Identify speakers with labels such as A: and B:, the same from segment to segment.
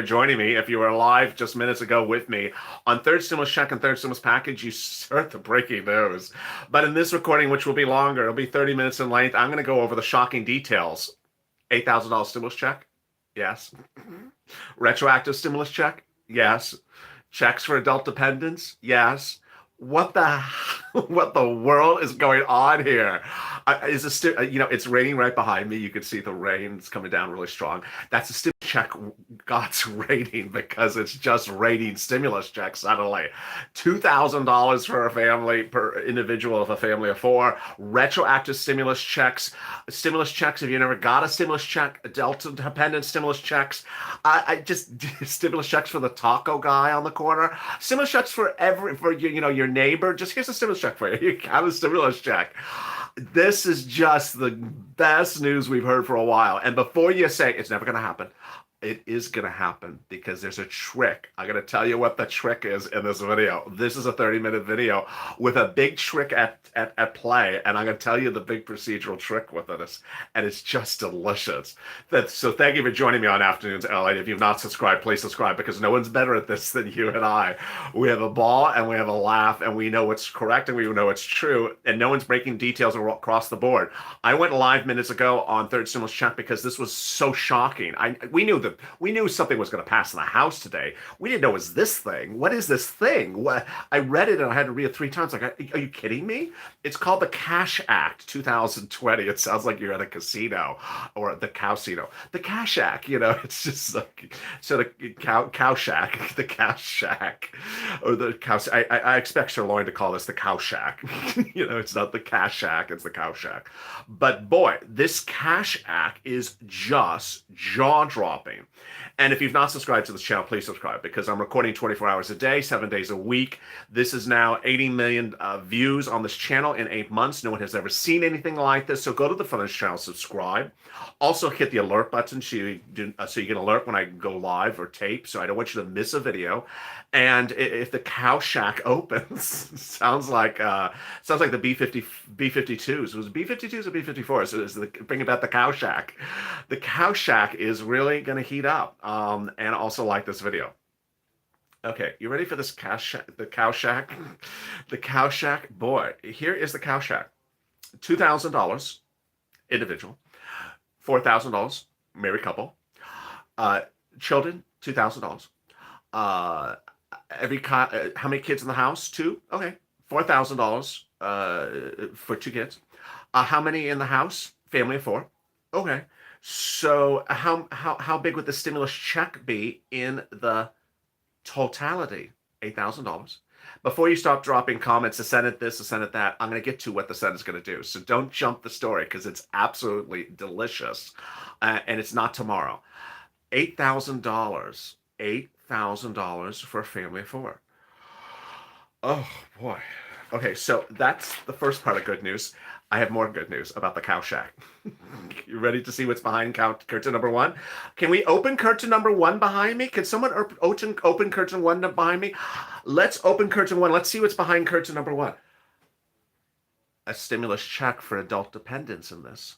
A: for joining me. If you were live just minutes ago with me on third stimulus check and third stimulus package, you heard the breaking news. But in this recording, which will be longer, it'll be 30 minutes in length, I'm going to go over the shocking details. $8,000 stimulus check? Yes. Retroactive stimulus check? Yes. Checks for adult dependents? Yes. What the what the world is going on here? Is this it's raining right behind me. You can see the rain's coming down really strong. That's a stimulus check. God's raining because it's just raining stimulus checks suddenly. $2,000 for a family per individual of a family of four. Retroactive stimulus checks. Stimulus checks if you never got a stimulus check. Adult dependent stimulus checks. I just stimulus checks for the taco guy on the corner. Stimulus checks for your neighbor. Just here's a stimulus check for you. You got a stimulus check. This is just the best news we've heard for a while. And before you say it's never going to happen, it is going to happen because there's a trick. I'm going to tell you what the trick is in this video. This is a 30-minute video with a big trick at play, and I'm going to tell you the big procedural trick with it. And it's just delicious. So thank you for joining me on Afternoons LA. If you've not subscribed, please subscribe because no one's better at this than you and I. We have a ball, and we have a laugh, and we know what's correct, and we know what's true, and no one's breaking details across the board. I went live minutes ago on third stimulus check because this was so shocking. We knew something was going to pass in the House today. We didn't know it was this thing. What is this thing? What? I read it and I had to read it 3 times. Like, are you kidding me? It's called the Cash Act 2020. It sounds like you're at a casino or the Cowcino. The Cash Act, it's just like, so the cow shack, the Cash Shack, or the cow. I expect Sirloin to call this the Cow Shack. It's not the Cash Shack, it's the Cow Shack. But boy, this Cash Act is just jaw-dropping. And if you've not subscribed to this channel, please subscribe because I'm recording 24 hours a day, 7 days a week. This is now 80 million views on this channel in 8 months. No one has ever seen anything like this. So go to the front of this channel, subscribe. Also hit the alert button so you get alert when I go live or tape. So I don't want you to miss a video. And if the Cow Shack opens, sounds like the B-52s. It was B-52s or B-54s. So it's bringing back the Cow Shack. The Cow Shack is really going to heat up. And also like this video. Okay, you ready for this the Cow Shack? The Cow Shack, boy, here is the Cow Shack. $2,000 individual, $4,000 married couple, children, $2,000. How many kids in the house? 2. Okay, $4,000 for 2 kids. How many in the house? Family of 4. Okay. So how big would the stimulus check be in the totality? $8,000. Before you start dropping comments, the Senate this, the Senate that, I'm going to get to what the Senate's going to do. So don't jump the story because it's absolutely delicious. And it's not tomorrow. $8,000. $8,000 for a family of 4. Oh, boy. Okay, so that's the first part of good news. I have more good news about the Cow Shack. You ready to see what's behind curtain number 1? Can we open curtain number 1 behind me? Can someone open curtain 1 behind me? Let's open curtain 1. Let's see what's behind curtain number 1. A stimulus check for adult dependents in this.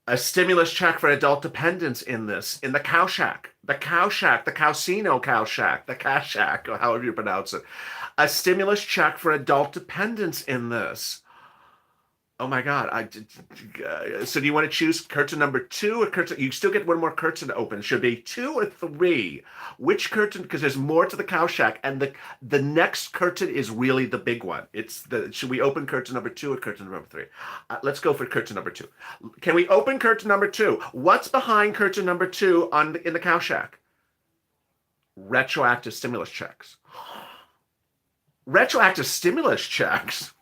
A: A stimulus check for adult dependents in the Cow Shack. The Cow Shack, the Cowcino Cow Shack, the Cash Shack, or however you pronounce it. A stimulus check for adult dependents in this. Oh my God. So do you want to choose curtain number 2 or curtain? You still get one more curtain to open. Should be 2 or 3. Which curtain? Because there's more to the Cow Shack. And the next curtain is really the big one. Should we open curtain number 2 or curtain number 3? Let's go for curtain number 2. Can we open curtain number 2? What's behind curtain number 2 in the Cow Shack? Retroactive stimulus checks. Retroactive stimulus checks?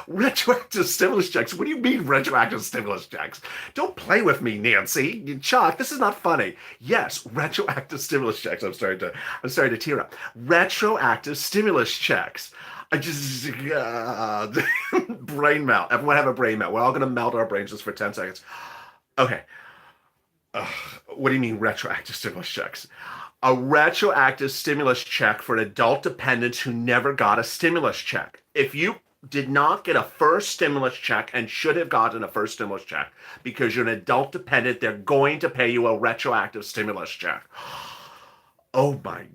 A: Retroactive stimulus checks? What do you mean retroactive stimulus checks? Don't play with me, Nancy. Chuck, this is not funny. Yes, retroactive stimulus checks. I'm starting to tear up. Retroactive stimulus checks. I just brain melt. Everyone have a brain melt. We're all gonna melt our brains just for 10 seconds. Okay. What do you mean retroactive stimulus checks? A retroactive stimulus check for adult dependents who never got a stimulus check. If you did not get a first stimulus check and should have gotten a first stimulus check because you're an adult dependent, they're going to pay you a retroactive stimulus check. Oh my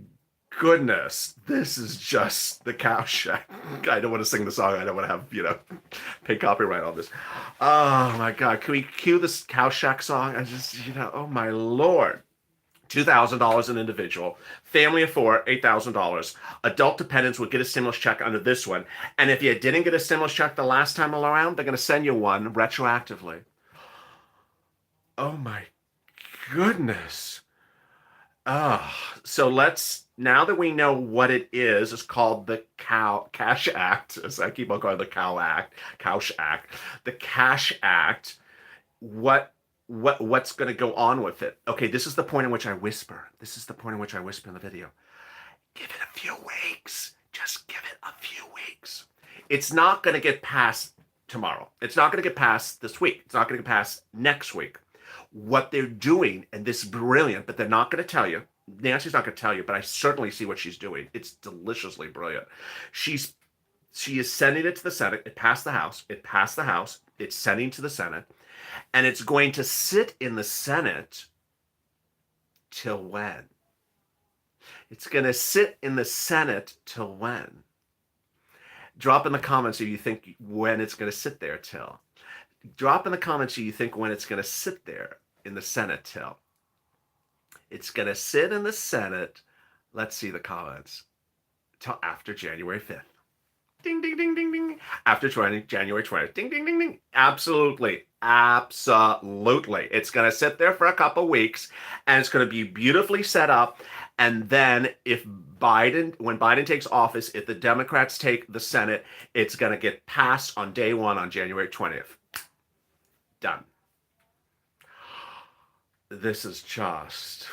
A: goodness, this is just the cow shack. I don't want to sing the song. I don't want to have, pay copyright on this. Oh my God. Can we cue this cow shack song? Oh my Lord. $2,000 an individual. Family of four, $8,000. Adult dependents would get a stimulus check under this one. And if you didn't get a stimulus check the last time around, they're going to send you one retroactively. Oh my goodness. So now that we know what it is, it's called the Cash Act, as I keep on calling it the Cash Act, the Cash Act. What's going to go on with it? Okay, this is the point in which I whisper. This is the point in which I whisper in the video. Give it a few weeks. Just give it a few weeks. It's not going to get passed tomorrow. It's not going to get passed this week. It's not going to get passed next week. What they're doing, and this is brilliant, but they're not going to tell you. Nancy's not going to tell you, but I certainly see what she's doing. It's deliciously brilliant. She is sending it to the Senate. It passed the House. It passed the House. It's sending to the Senate. And it's going to sit in the Senate till when? It's going to sit in the Senate till when? Drop in the comments if you think when it's going to sit there till. Drop in the comments if you think when it's going to sit there in the Senate till. It's going to sit in the Senate, let's see the comments, till after January 5th. Ding, ding, ding, ding, ding. After January 20th. Ding, ding, ding, ding. Absolutely. Absolutely. It's going to sit there for a couple weeks, and it's going to be beautifully set up. And then when Biden takes office, if the Democrats take the Senate, it's going to get passed on day one on January 20th. Done. This is just,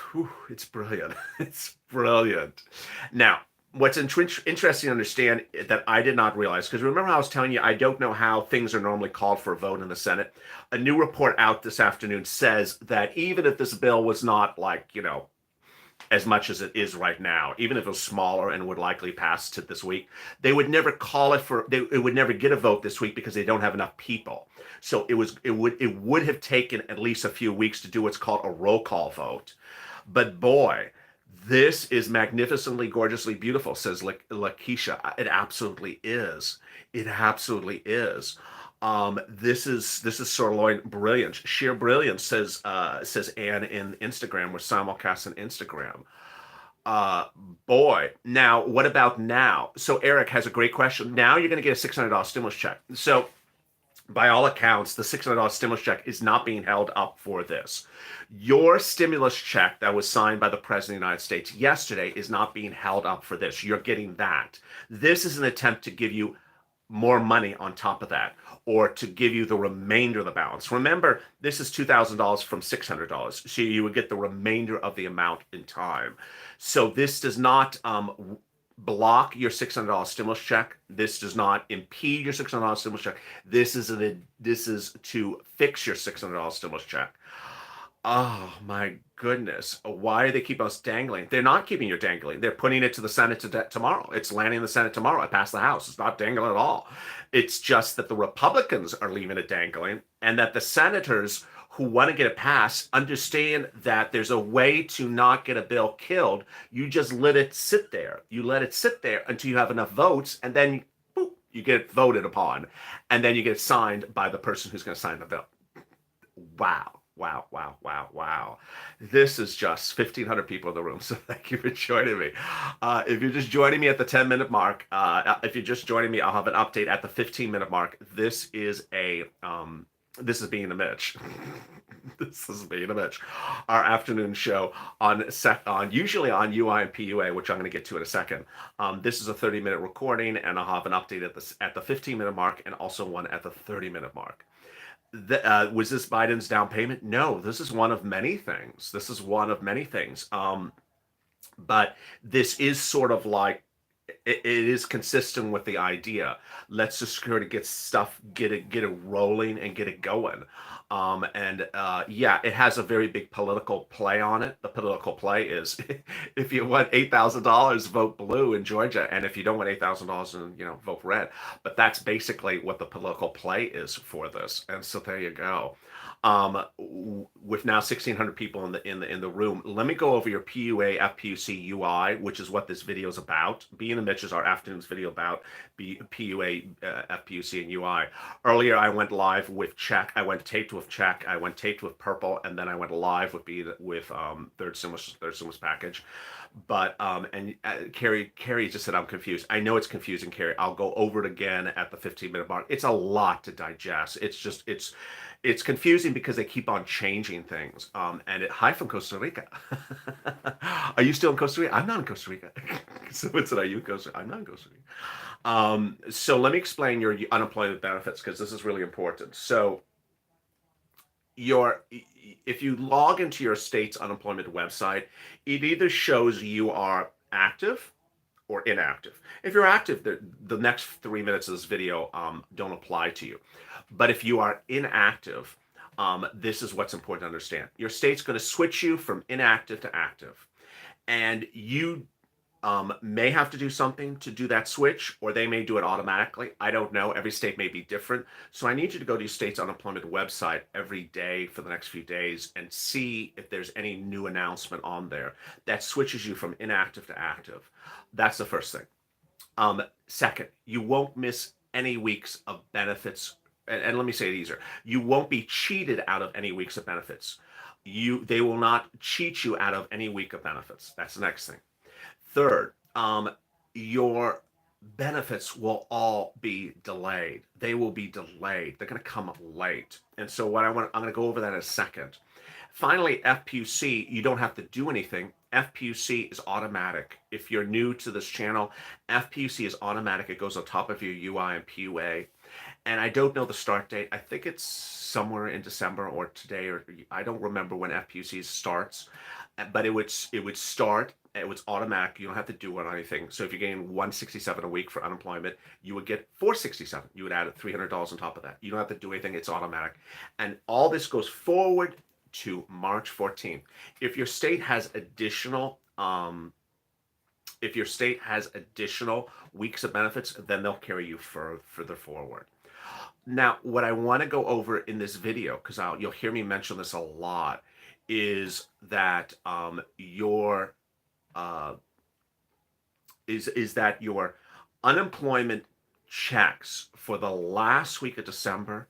A: it's brilliant. It's brilliant. Now, what's interesting to understand that I did not realize, because remember how I was telling you, I don't know how things are normally called for a vote in the Senate. A new report out this afternoon says that even if this bill was not as much as it is right now, even if it was smaller and would likely pass to this week, they would never call it it would never get a vote this week because they don't have enough people. So it would have taken at least a few weeks to do what's called a roll call vote. But boy, this is magnificently, gorgeously beautiful, says Lakeisha. It absolutely is. It absolutely is. This is sirloin brilliance, sheer brilliance, says Anne in Instagram. We're simulcast on Instagram. Boy, now what about now? So Eric has a great question. Now you're going to get a $600 stimulus check. So by all accounts, the $600 stimulus check is not being held up for this. Your stimulus check that was signed by the President of the United States yesterday is not being held up for this. You're getting that. This is an attempt to give you more money on top of that, or to give you the remainder of the balance. Remember, this is $2,000 from $600, so you would get the remainder of the amount in time. So this does not block your $600 stimulus check. This does not impede your $600 stimulus check. This is to fix your $600 stimulus check. Oh my goodness. Why do they keep us dangling? They're not keeping you dangling. They're putting it to the Senate tomorrow. It's landing in the Senate tomorrow. It passed the House. It's not dangling at all. It's just that the Republicans are leaving it dangling, and that the senators who want to get it passed understand that there's a way to not get a bill killed. You just let it sit there. You let it sit there until you have enough votes, and then boop, you get it voted upon, and then you get it signed by the person who's going to sign the bill. Wow. Wow, wow, wow, wow. This is just 1,500 people in the room, so thank you for joining me. If you're just joining me at the 10-minute mark, if you're just joining me, I'll have an update at the 15-minute mark. This is being a Mitch. This is being a Mitch. Our afternoon show usually on UI and PUA, which I'm going to get to in a second. This is a 30-minute recording, and I'll have an update at the 15-minute mark, and also one at the 30-minute mark. Was this Biden's down payment? No, this is one of many things. But this is sort of like it is consistent with the idea. Let's just sort of get it rolling and get it going. Yeah, it has a very big political play on it. The political play is if you want $8,000, vote blue in Georgia, and if you don't want $8,000, then vote red. But that's basically what the political play is for this. And so there you go. With now 1,600 people in the room, let me go over your PUA FPUC UI, which is what this video is about. Being and Mitch is our afternoon's video about PUA FPUC and UI. Earlier, I went live with Check. I went taped with Check. I went taped with Purple, and then I went live with third stimulus package. But and Carrie just said I'm confused. I know it's confusing, Carrie. I'll go over it again at the 15-minute mark. It's a lot to digest. It's confusing because they keep on changing things. Hi from Costa Rica. Are you still in Costa Rica? I'm not in Costa Rica. So are you in Costa Rica? I'm not in Costa Rica. So let me explain your unemployment benefits because this is really important. So if you log into your state's unemployment website, it either shows you are active or inactive. If you're active, the next 3 minutes of this video don't apply to you. But if you are inactive, this is what's important to understand. Your state's going to switch you from inactive to active. And you may have to do something to do that switch, or they may do it automatically. I don't know. Every state may be different. So I need you to go to your state's unemployment website every day for the next few days and see if there's any new announcement on there that switches you from inactive to active. That's the first thing. Second, you won't miss any weeks of benefits. And let me say it easier. You won't be cheated out of any weeks of benefits. They will not cheat you out of any week of benefits. That's the next thing. Third, your benefits will all be delayed. They will be delayed. They're going to come late. And so I'm going to go over that in a second. Finally, FPUC, you don't have to do anything. FPUC is automatic. If you're new to this channel, FPUC is automatic. It goes on top of your UI and PUA. And I don't know the start date. I think it's somewhere in December or today, or I don't remember when FPUC starts, but it would start. It was automatic. You don't have to do anything. So if you're getting $167 a week for unemployment, you would get $467. You would add $300 on top of that. You don't have to do anything. It's automatic. And all this goes forward to March 14th. If your state has additional weeks of benefits, then they'll carry you further forward. Now, what I want to go over in this video, because you'll hear me mention this a lot, is that your unemployment checks for the last week of December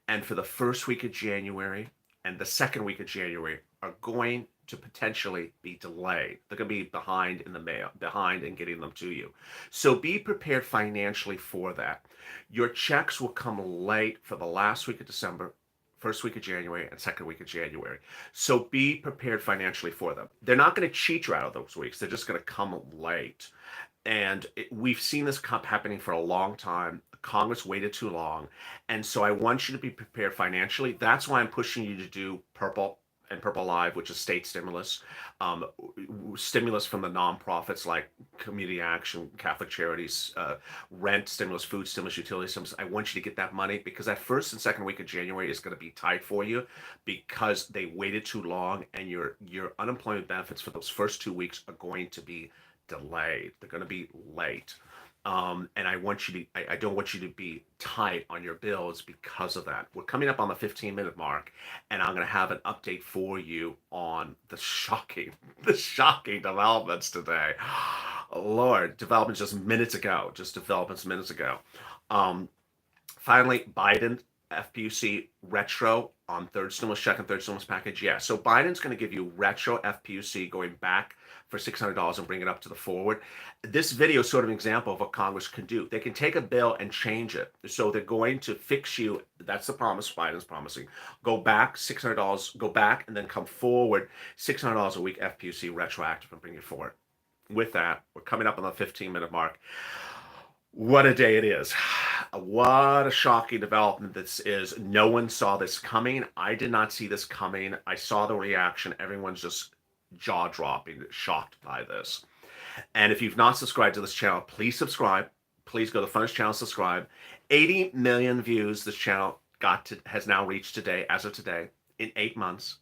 A: and for the first week of January and the second week of January are going to potentially be delayed. They're going to be behind in the mail, behind in getting them to you. So be prepared financially for that. Your checks will come late for the last week of December, first week of January, and second week of January. So be prepared financially for them. They're not going to cheat you out of those weeks. They're just going to come late. And we've seen this happening for a long time. Congress waited too long. And so I want you to be prepared financially. That's why I'm pushing you to do Purple and Purple Live, which is state stimulus, stimulus from the nonprofits like Community Action, Catholic Charities, rent stimulus, food stimulus, utility stimulus. I want you to get that money because that first and second week of January is going to be tight for you because they waited too long, and your unemployment benefits for those first 2 weeks are going to be delayed. They're going to be late. And I don't want you to be tight on your bills because of that. We're coming up on the 15-minute mark, and I'm going to have an update for you on the shocking developments today. Lord, developments just minutes ago. Finally, Biden, FPUC retro on third stimulus check and third stimulus package. Yeah, so Biden's going to give you retro FPUC going back for $600 and bring it up to the forward. This video is sort of an example of what Congress can do. They can take a bill and change it. So they're going to fix you. That's the promise Biden's promising. Go back $600, go back and then come forward $600 a week FPUC retroactive and bring it forward. With that, we're coming up on the 15-minute mark. What a day it is. What a shocking development this is. No one saw this coming. I did not see this coming. I saw the reaction. Everyone's just jaw-dropping, shocked by this. And if you've not subscribed to this channel, please subscribe. Please go to the Funnest channel, subscribe. 80 million views this channel has now reached today, as of today, in 8 months.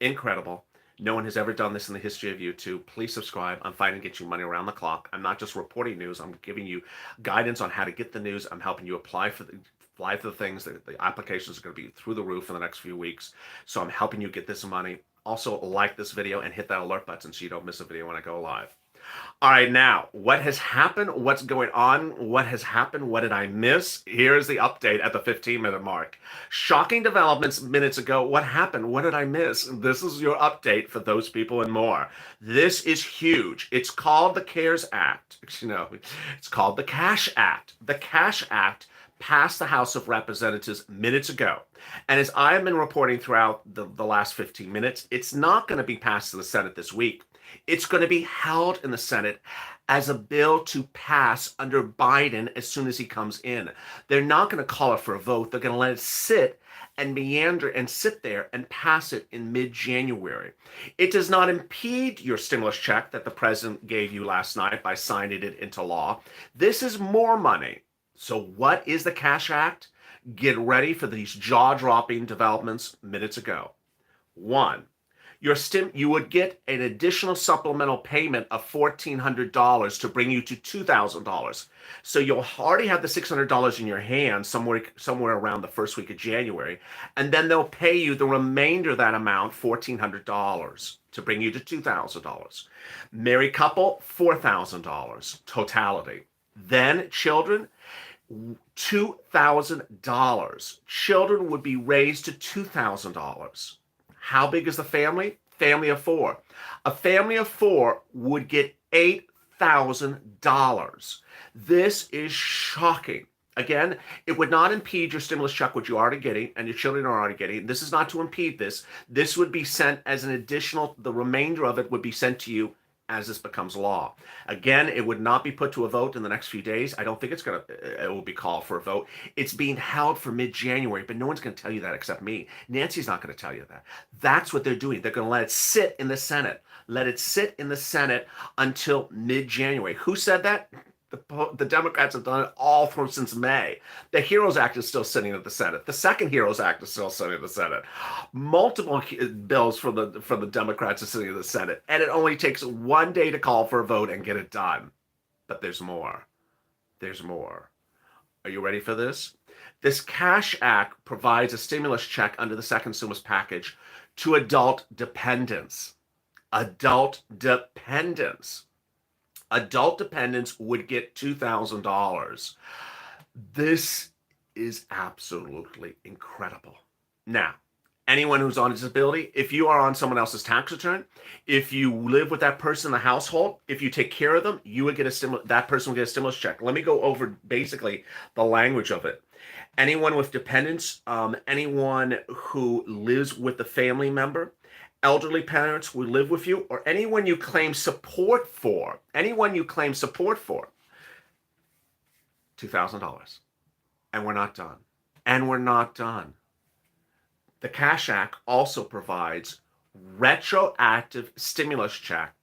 A: Incredible. No one has ever done this in the history of YouTube. Please subscribe. I'm fighting to get you money around the clock. I'm not just reporting news. I'm giving you guidance on how to get the news. I'm helping you apply for the things. The applications are going to be through the roof in the next few weeks. So I'm helping you get this money. Also, like this video and hit that alert button so you don't miss a video when I go live. All right, now, what has happened? What's going on? What has happened? What did I miss? Here's the update at the 15-minute mark. Shocking developments minutes ago. What happened? What did I miss? This is your update for those people and more. This is huge. It's called the CARES Act. It's called the Cash Act. The Cash Act passed the House of Representatives minutes ago. And as I have been reporting throughout the last 15 minutes, it's not going to be passed to the Senate this week. It's going to be held in the Senate as a bill to pass under Biden as soon as he comes in. They're not going to call it for a vote. They're going to let it sit and meander and sit there and pass it in mid-January. It does not impede your stimulus check that the president gave you last night by signing it into law. This is more money. So what is the Cash Act? Get ready for these jaw-dropping developments minutes ago. One, you would get an additional supplemental payment of $1,400 to bring you to $2,000. So you'll already have the $600 in your hand somewhere around the first week of January, and then they'll pay you the remainder of that amount, $1,400, to bring you to $2,000. Married couple, $4,000 totality. Then children, $2,000. Children would be raised to $2,000. How big is the family? Family of four. A family of four would get $8,000. This is shocking. Again, it would not impede your stimulus check, which you're already getting, and your children are already getting. This is not to impede this. This would be sent as an additional, the remainder of it would be sent to you as this becomes law. Again, it would not be put to a vote in the next few days. I don't think it will be called for a vote. It's being held for mid-January, but no one's going to tell you that except me. Nancy's not going to tell you that. That's what they're doing. They're going to let it sit in the Senate. Let it sit in the Senate until mid-January. Who said that? The Democrats have done it all through since May. The HEROES Act is still sitting at the Senate. The second HEROES Act is still sitting at the Senate. Multiple bills from the Democrats are sitting in the Senate. And it only takes one day to call for a vote and get it done. But there's more. There's more. Are you ready for this? This Cash Act provides a stimulus check under the second stimulus package to adult dependents. Adult dependents. Adult dependents would get $2,000. This is absolutely incredible. Now, anyone who's on disability, if you are on someone else's tax return, if you live with that person in the household, if you take care of them, you would get that person would get a stimulus check. Let me go over basically the language of it. Anyone with dependents, anyone who lives with a family member, elderly parents who live with you, or anyone you claim support for, $2,000. And we're not done. And we're not done. The Cash Act also provides retroactive stimulus check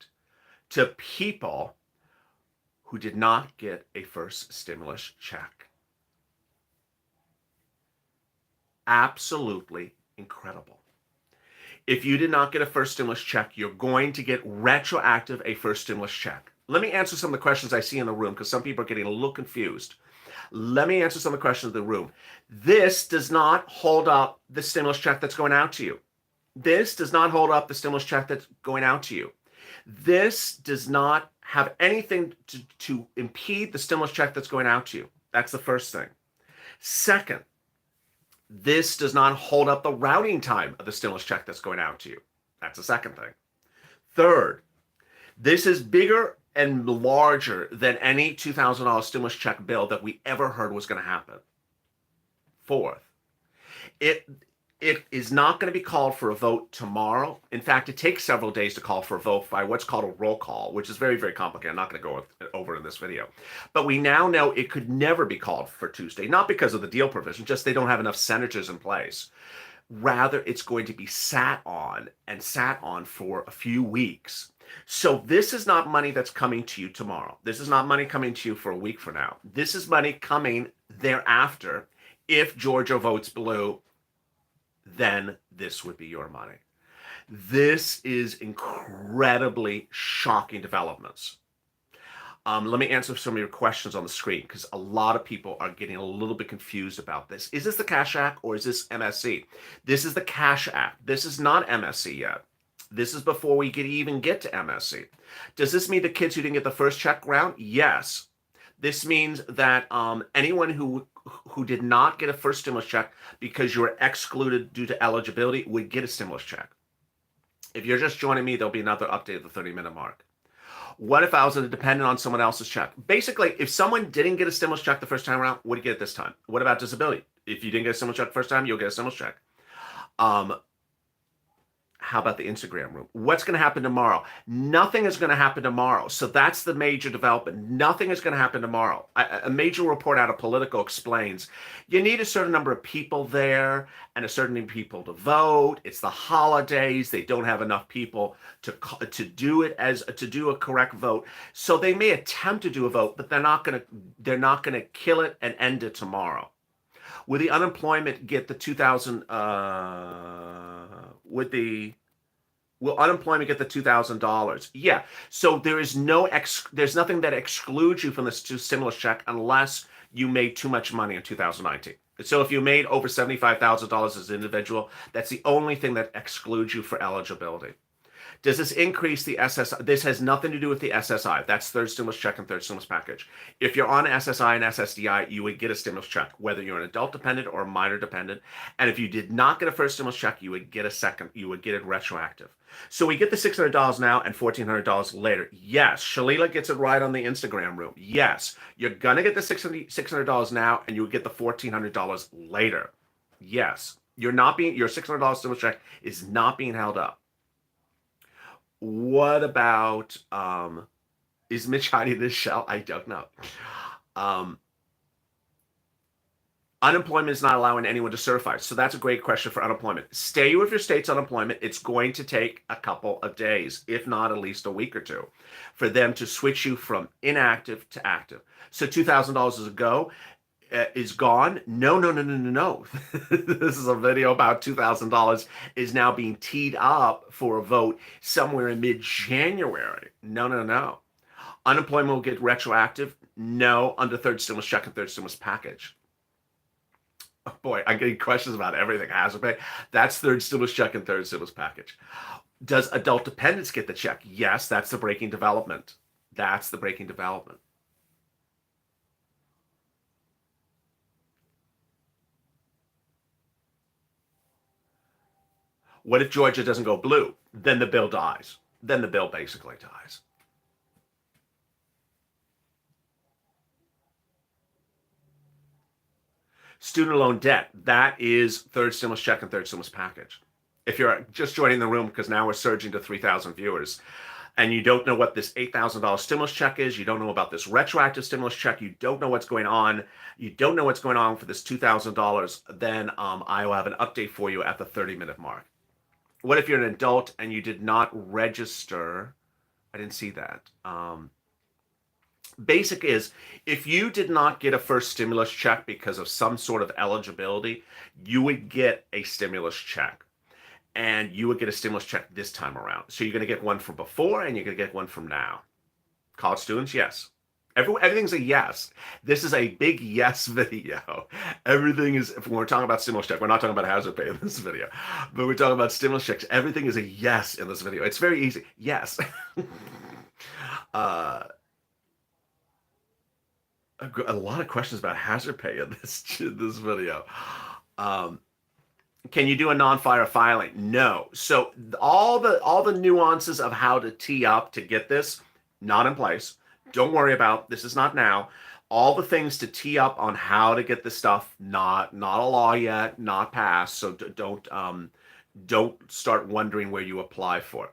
A: to people who did not get a first stimulus check. Absolutely incredible. If you did not get a first stimulus check, you're going to get retroactive a first stimulus check. Let me answer some of the questions I see in the room because some people are getting a little confused. Let me answer some of the questions in the room. This does not hold up the stimulus check that's going out to you. This does not hold up the stimulus check that's going out to you. This does not have anything to impede the stimulus check that's going out to you. That's the first thing. Second, this does not hold up the routing time of the stimulus check that's going out to you. That's the second thing. Third, this is bigger and larger than any $2,000 stimulus check bill that we ever heard was going to happen. Fourth, it is not going to be called for a vote tomorrow. In fact, it takes several days to call for a vote by what's called a roll call, which is very, very complicated. I'm not going to go over in this video. But we now know it could never be called for Tuesday, not because of the deal provision, just they don't have enough senators in place. Rather, it's going to be sat on and sat on for a few weeks. So this is not money that's coming to you tomorrow. This is not money coming to you for a week from now. This is money coming thereafter. If Georgia votes blue, then this would be your money. This is incredibly shocking developments. Let me answer some of your questions on the screen because a lot of people are getting a little bit confused about this. Is this the Cash Act or is this MSC? This is the Cash Act. This is not MSC yet. This is before we could even get to MSC. Does this mean the kids who didn't get the first check round? Yes. This means that anyone who did not get a first stimulus check because you were excluded due to eligibility would get a stimulus check. If you're just joining me, there'll be another update at the 30-minute mark. What if I was dependent on someone else's check? Basically, if someone didn't get a stimulus check the first time around, what do you get this time? What about disability? If you didn't get a stimulus check the first time, you'll get a stimulus check. How about the Instagram room? What's going to happen tomorrow? Nothing is going to happen tomorrow. So that's the major development. Nothing is going to happen tomorrow. A major report out of Politico explains you need a certain number of people there and a certain number of people to vote. It's the holidays. They don't have enough people to do a correct vote. So they may attempt to do a vote, but they're not going to kill it and end it tomorrow. Will the unemployment get the 2,000? Will unemployment get the $2,000? Yeah. So there's nothing that excludes you from this stimulus check unless you made too much money in 2019. So if you made over $75,000 as an individual, that's the only thing that excludes you for eligibility. Does this increase the SSI? This has nothing to do with the SSI. That's third stimulus check and third stimulus package. If you're on SSI and SSDI, you would get a stimulus check, whether you're an adult dependent or a minor dependent. And if you did not get a first stimulus check, you would get it retroactive. So we get the $600 now and $1,400 later. Yes, Shalila gets it right on the Instagram room. Yes, you're going to get the $600 now and you would get the $1,400 later. Yes, your $600 stimulus check is not being held up. What about, is Mitch hiding this shell? I don't know. Unemployment is not allowing anyone to certify. So that's a great question for unemployment. Stay with your state's unemployment. It's going to take a couple of days, if not at least a week or two, for them to switch you from inactive to active. So $2,000 is a go. Is gone. No. This is a video about $2,000 is now being teed up for a vote somewhere in mid-January. No. Unemployment will get retroactive. No, under third stimulus check and third stimulus package. Oh boy, I'm getting questions about everything. Hazard pay. That's third stimulus check and third stimulus package. Does adult dependents get the check? Yes, that's the breaking development. What if Georgia doesn't go blue? Then the bill dies. Then the bill basically dies. Student loan debt, that is third stimulus check and third stimulus package. If you're just joining the room, because now we're surging to 3,000 viewers, and you don't know what this $8,000 stimulus check is, you don't know about this retroactive stimulus check, you don't know what's going on for this $2,000, then I will have an update for you at the 30-minute mark. What if you're an adult and you did not register? I didn't see that. Basic is, if you did not get a first stimulus check because of some sort of eligibility, you would get a stimulus check. And you would get a stimulus check this time around. So you're going to get one from before and you're going to get one from now. College students, yes. Everything's a yes. This is a big yes video. Everything is, when we're talking about stimulus check, we're not talking about hazard pay in this video, but we're talking about stimulus checks. Everything is a yes in this video. It's very easy. Yes. A lot of questions about hazard pay in this video. Can you do a non-fire filing? No. So all the nuances of how to tee up to get this, not in place. Don't worry about, this is not now. All the things to tee up on how to get this stuff, not a law yet, not passed. So don't start wondering where you apply for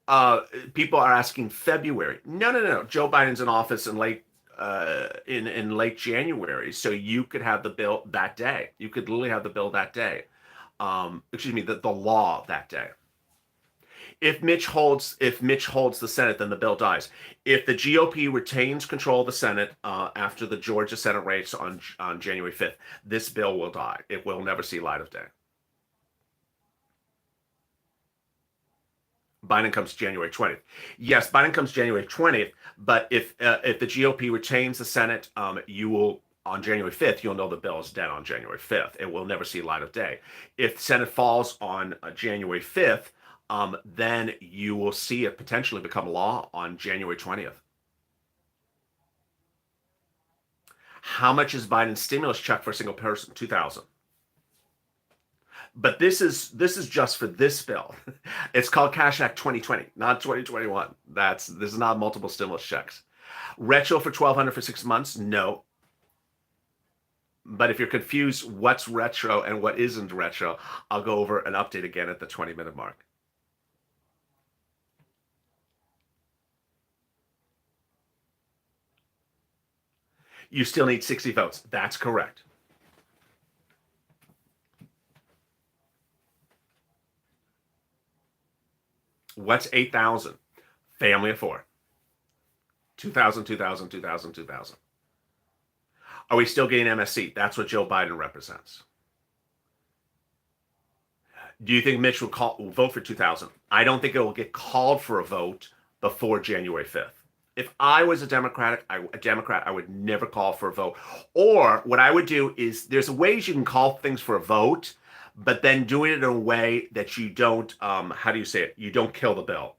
A: it. People are asking February. No. Joe Biden's in office in late in late January, so you could have the bill that day. You could literally have the bill that day. Excuse me, the law that day. If Mitch holds the Senate, then the bill dies. If the GOP retains control of the Senate after the Georgia Senate race on January 5th, this bill will die. It will never see light of day. Biden comes January 20th. Yes, Biden comes January 20th, but if the GOP retains the Senate, you will on January 5th, you'll know the bill is dead on January 5th. It will never see light of day. If the Senate falls on January 5th, then you will see it potentially become law on January 20th. How much is Biden's stimulus check for a single person? 2,000. But this is just for this bill. It's called Cash Act 2020, not 2021. This is not multiple stimulus checks. Retro for 1,200 for 6 months? No. But if you're confused what's retro and what isn't retro, I'll go over an update again at the 20-minute mark. You still need 60 votes. That's correct. What's 8,000? Family of 4. 2,000, 2,000, 2,000, 2,000. Are we still getting MSC? That's what Joe Biden represents. Do you think Mitch will vote for 2,000? I don't think it will get called for a vote before January 5th. If I was a Democrat, I would never call for a vote. Or what I would do is there's ways you can call things for a vote, but then doing it in a way that you don't, how do you say it? You don't kill the bill.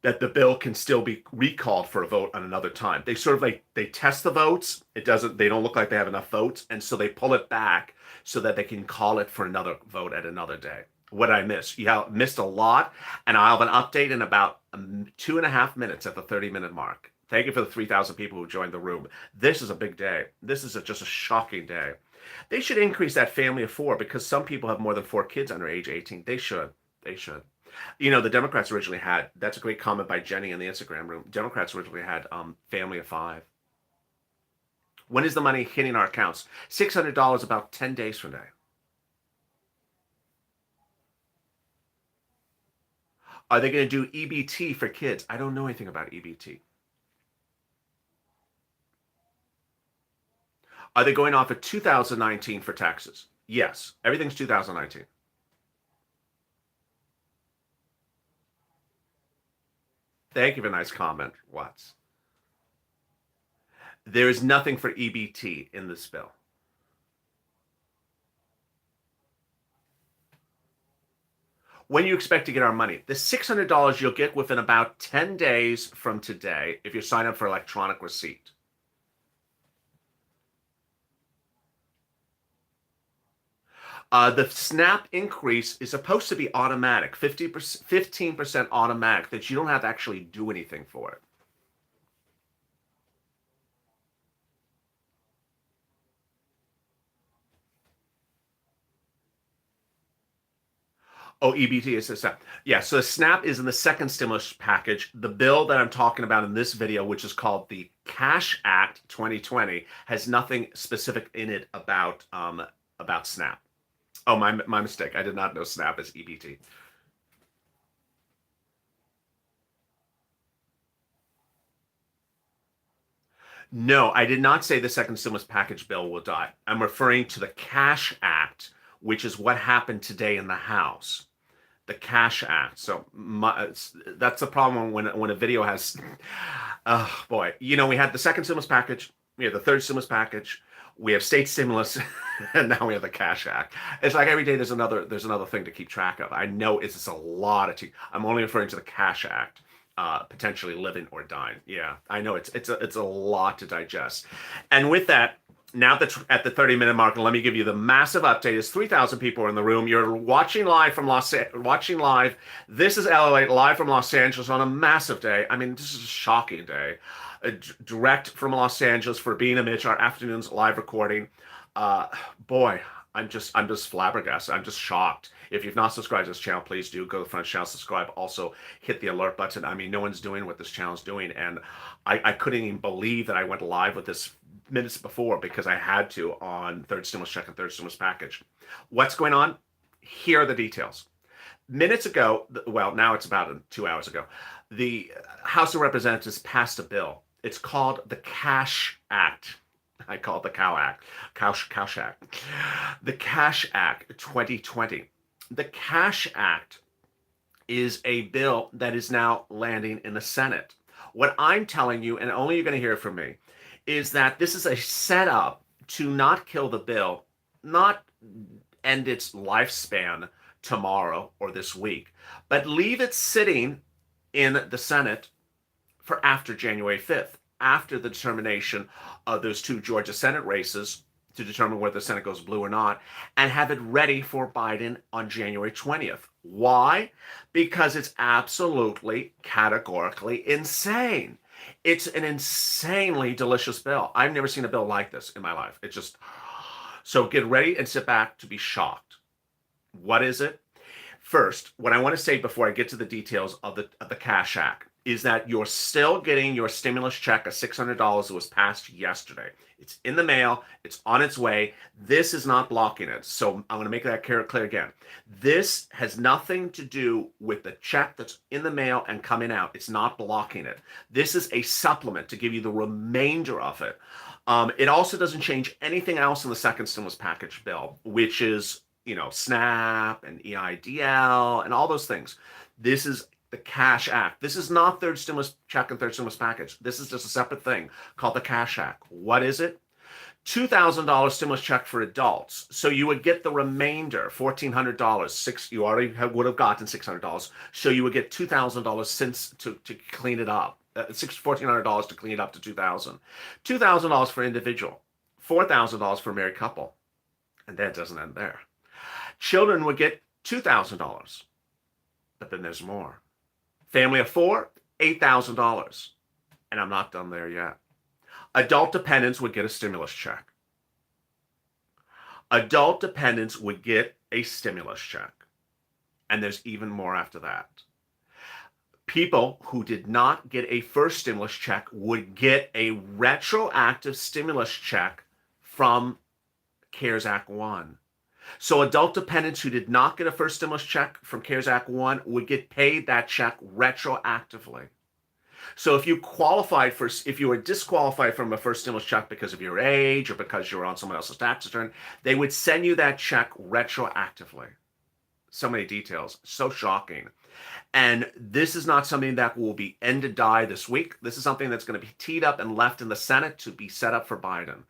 A: That the bill can still be recalled for a vote on another time. They sort of they test the votes. They don't look like they have enough votes. And so they pull it back so that they can call it for another vote at another day. What I missed? Yeah, missed a lot. And I'll have an update in about 2.5 minutes at the 30-minute mark. Thank you for the 3,000 people who joined the room. This is a big day. This is just a shocking day. They should increase that family of 4 because some people have more than 4 kids under age 18. They should. They should. You know, the Democrats originally had, that's a great comment by Jenny in the Instagram room. Democrats originally had family of 5. When is the money hitting our accounts? $600 about 10 days from now. Are they going to do EBT for kids? I don't know anything about EBT. Are they going off of 2019 for taxes? Yes, everything's 2019. Thank you for a nice comment, Watts. There is nothing for EBT in this bill. When you expect to get our money? The $600 you'll get within about 10 days from today if you sign up for electronic receipt. The SNAP increase is supposed to be automatic, 15% automatic, that you don't have to actually do anything for it. Oh, EBT is a SNAP. Yeah, so SNAP is in the second stimulus package. The bill that I'm talking about in this video, which is called the Cash Act 2020, has nothing specific in it about SNAP. Oh, my mistake. I did not know SNAP is EBT. No, I did not say the second stimulus package bill will die. I'm referring to the Cash Act, which is what happened today in the House. The Cash Act. So that's the problem when a video has, oh boy, you know, we had the second stimulus package, we have the third stimulus package, we have state stimulus, and now we have the Cash Act. It's like every day there's another thing to keep track of. I know it's just a lot of. I'm only referring to the Cash Act, potentially living or dying. Yeah, I know it's a lot to digest. And with that, now that at the 30-minute mark, let me give you the massive update. It's 3,000 people in the room. You're watching live from watching live. This is Lalate live from Los Angeles on a massive day. I mean, this is a shocking day. Direct from Los Angeles for being a Mitch, our afternoon's live recording. Boy, I'm just flabbergasted. I'm just shocked. If you've not subscribed to this channel, please do go to the front channel, subscribe. Also, hit the alert button. I mean, no one's doing what this channel is doing, and I couldn't even believe that I went live with this minutes before because I had to on third stimulus check and third stimulus package. What's going on? Here are the details. Minutes ago, well, now it's about 2 hours ago, the House of Representatives passed a bill. It's called the Cash Act. I call it the Cow Act. Cash Act. The Cash Act 2020. The Cash Act is a bill that is now landing in the Senate. What I'm telling you, and only you're going to hear from me, is that this is a setup to not kill the bill, not end its lifespan tomorrow or this week, but leave it sitting in the Senate for after January 5th, after the determination of those 2 Georgia Senate races to determine whether the Senate goes blue or not, and have it ready for Biden on January 20th. Why? Because it's absolutely categorically insane. It's an insanely delicious bill. I've never seen a bill like this in my life. It's just, so get ready and sit back to be shocked. What is it? First, what I want to say before I get to the details of the Cash Act is that you're still getting your stimulus check of $600 that was passed yesterday. It's in the mail. It's on its way. This is not blocking it. So I'm going to make that clear again. This has nothing to do with the check that's in the mail and coming out. It's not blocking it. This is a supplement to give you the remainder of it. It also doesn't change anything else in the second stimulus package bill, which is, SNAP and EIDL and all those things. This is the Cash Act. This is not third stimulus check and third stimulus package. This is just a separate thing called the Cash Act. What is it? $2,000 stimulus check for adults. So you would get the remainder, $1,400. You already would have gotten $600. So you would get $2,000 since to clean it up. $1,400 to clean it up to $2,000. $2,000 for individual. $4,000 for a married couple. And that doesn't end there. Children would get $2,000. But then there's more. Family of 4, $8,000. And I'm not done there yet. Adult dependents would get a stimulus check. Adult dependents would get a stimulus check. And there's even more after that. People who did not get a first stimulus check would get a retroactive stimulus check from CARES Act 1. So adult dependents who did not get a first stimulus check from CARES Act 1 would get paid that check retroactively. So if you were disqualified from a first stimulus check because of your age or because you were on someone else's tax return, they would send you that check retroactively. So many details, so shocking. And this is not something that will be end to die this week. This is something that's going to be teed up and left in the Senate to be set up for Biden.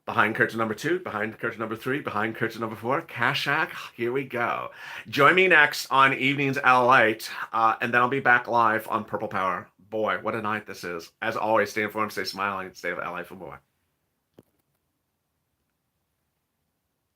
A: Behind curtain number 2, behind curtain number 3, behind curtain number 4, Cash Act, here we go. Join me next on Evenings at Lalate, and then I'll be back live on Purple Power. Boy, what a night this is. As always, stay informed, stay smiling, stay LA for more.